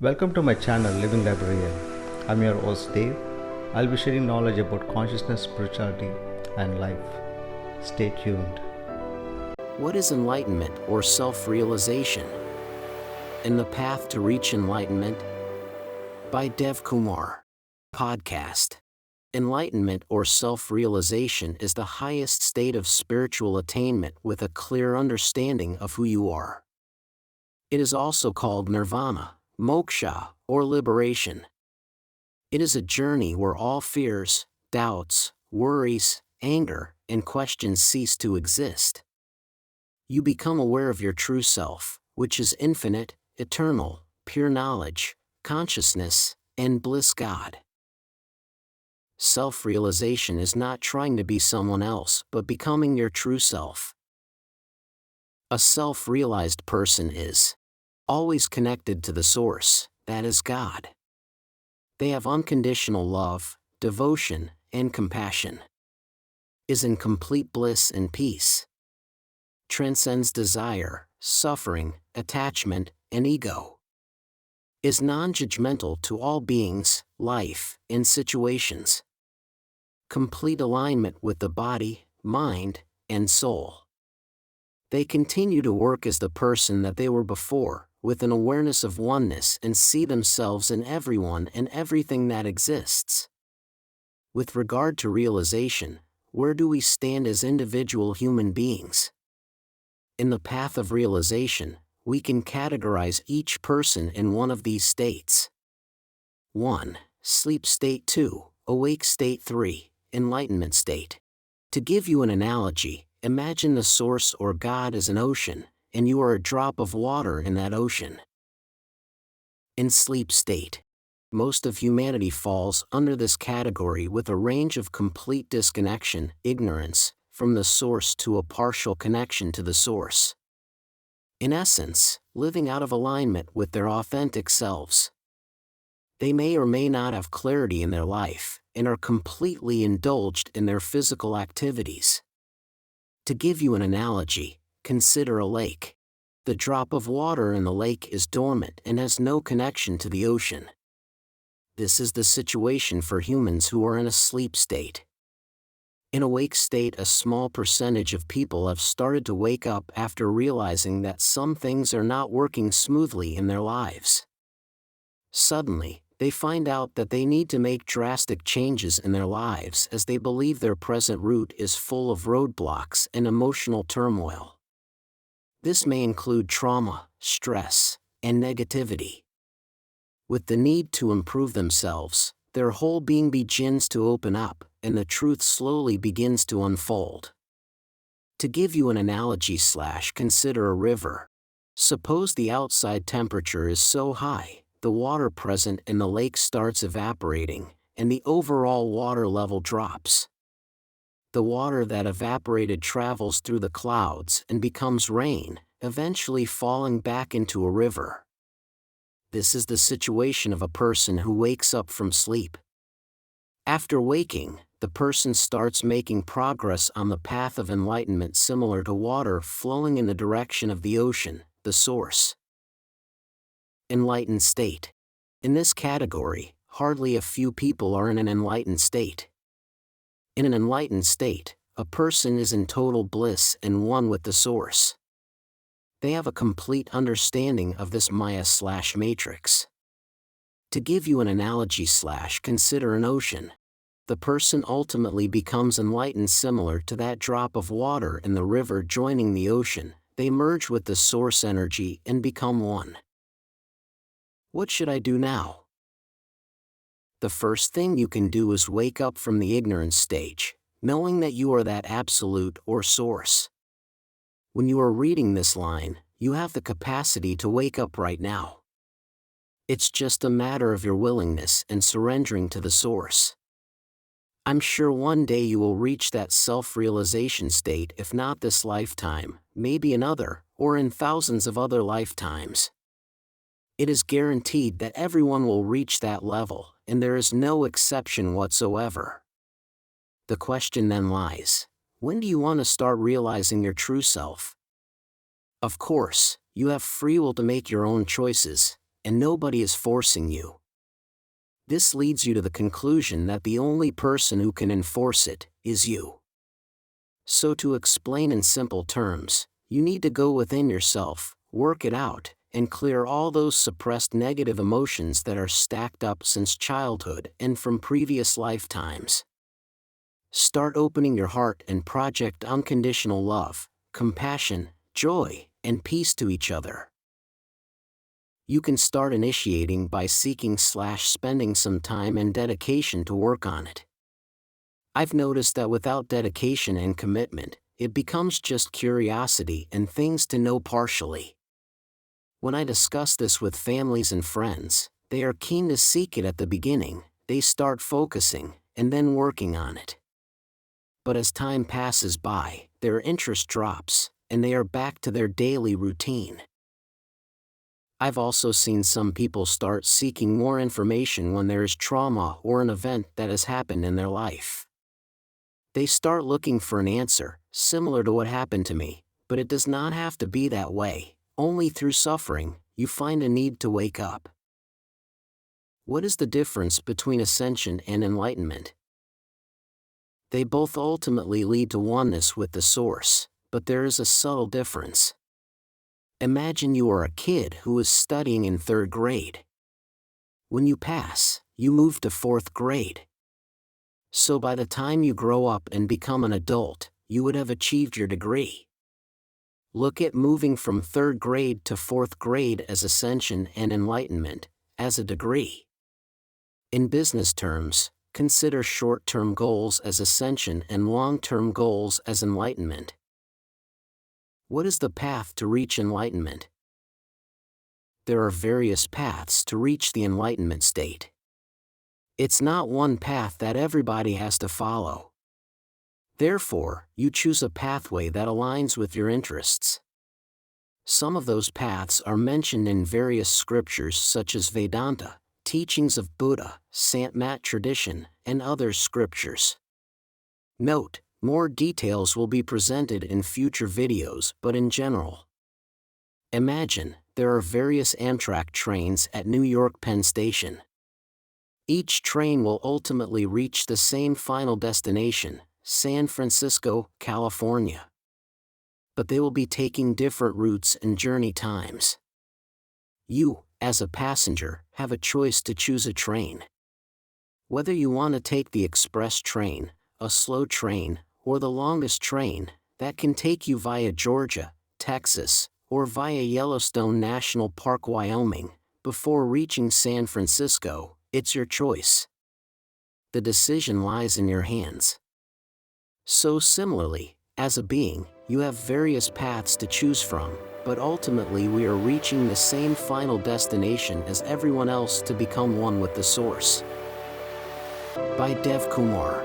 Welcome to my channel Living Librarian. I'm your host Dave. I'll be sharing knowledge about consciousness, spirituality, and life. Stay tuned. What is enlightenment or self-realization? And the Path to Reach Enlightenment? By Devkumar. Podcast. Enlightenment or self-realization is the highest state of spiritual attainment with a clear understanding of who you are. It is also called Nirvana, Moksha, or liberation. It is a journey where all fears, doubts, worries, anger, and questions cease to exist. You become aware of your true self, which is infinite, eternal, pure knowledge, consciousness, and bliss God. Self-realization is not trying to be someone else but becoming your true self. A self-realized person is always connected to the source, that is God. They have unconditional love, devotion, and compassion. Is in complete bliss and peace. Transcends desire, suffering, attachment, and ego. Is non-judgmental to all beings, life, and situations. Complete alignment with the body, mind, and soul. They continue to work as the person that they were before, with an awareness of oneness and see themselves in everyone and everything that exists. With regard to realization, where do we stand as individual human beings? In the path of realization, we can categorize each person in one of these states. 1. Sleep state. 2. Awake state. 3. Enlightenment state. To give you an analogy, imagine the source or God as an ocean, and you are a drop of water in that ocean. In sleep state, most of humanity falls under this category with a range of complete disconnection, ignorance, from the source to a partial connection to the source. In essence, living out of alignment with their authentic selves. They may or may not have clarity in their life, and are completely indulged in their physical activities. To give you an analogy, consider a lake. The drop of water in the lake is dormant and has no connection to the ocean. This is the situation for humans who are in a sleep state. In awake state, a small percentage of people have started to wake up after realizing that some things are not working smoothly in their lives. Suddenly, they find out that they need to make drastic changes in their lives as they believe their present route is full of roadblocks and emotional turmoil. This may include trauma, stress, and negativity. With the need to improve themselves, their whole being begins to open up, and the truth slowly begins to unfold. To give you an analogy / consider a river. Suppose the outside temperature is so high, the water present in the lake starts evaporating, and the overall water level drops. The water that evaporated travels through the clouds and becomes rain, eventually falling back into a river. This is the situation of a person who wakes up from sleep. After waking, the person starts making progress on the path of enlightenment similar to water flowing in the direction of the ocean, the source. Enlightened state. In this category, hardly a few people are in an enlightened state. In an enlightened state, a person is in total bliss and one with the source. They have a complete understanding of this Maya / matrix. To give you an analogy / consider an ocean. The person ultimately becomes enlightened similar to that drop of water in the river joining the ocean. They merge with the source energy and become one. What should I do now? The first thing you can do is wake up from the ignorance stage, knowing that you are that absolute or source. When you are reading this line, you have the capacity to wake up right now. It's just a matter of your willingness and surrendering to the source. I'm sure one day you will reach that self-realization state, if not this lifetime, maybe another, or in thousands of other lifetimes. It is guaranteed that everyone will reach that level, and there is no exception whatsoever. The question then lies, when do you want to start realizing your true self? Of course, you have free will to make your own choices, and nobody is forcing you. This leads you to the conclusion that the only person who can enforce it is you. So to explain in simple terms, you need to go within yourself, work it out, and clear all those suppressed negative emotions that are stacked up since childhood and from previous lifetimes. Start opening your heart and project unconditional love, compassion, joy, and peace to each other. You can start initiating by seeking/spending some time and dedication to work on it. I've noticed that without dedication and commitment, it becomes just curiosity and things to know partially. When I discuss this with families and friends, they are keen to seek it at the beginning, they start focusing, and then working on it. But as time passes by, their interest drops, and they are back to their daily routine. I've also seen some people start seeking more information when there is trauma or an event that has happened in their life. They start looking for an answer, similar to what happened to me, but it does not have to be that way. Only through suffering, you find a need to wake up. What is the difference between ascension and enlightenment? They both ultimately lead to oneness with the source, but there is a subtle difference. Imagine you are a kid who is studying in 3rd grade. When you pass, you move to 4th grade. So by the time you grow up and become an adult, you would have achieved your degree. Look at moving from 3rd grade to 4th grade as ascension and enlightenment, as a degree. In business terms, consider short-term goals as ascension and long-term goals as enlightenment. What is the path to reach enlightenment? There are various paths to reach the enlightenment state. It's not one path that everybody has to follow. Therefore, you choose a pathway that aligns with your interests. Some of those paths are mentioned in various scriptures such as Vedanta, teachings of Buddha, Sant-Mat tradition, and other scriptures. Note, more details will be presented in future videos, but in general. Imagine, there are various Amtrak trains at New York Penn Station. Each train will ultimately reach the same final destination, San Francisco, California. But they will be taking different routes and journey times. You, as a passenger, have a choice to choose a train. Whether you want to take the express train, a slow train, or the longest train, that can take you via Georgia, Texas, or via Yellowstone National Park, Wyoming, before reaching San Francisco, it's your choice. The decision lies in your hands. So similarly, as a being, you have various paths to choose from, but ultimately we are reaching the same final destination as everyone else to become one with the Source. By Devkumar.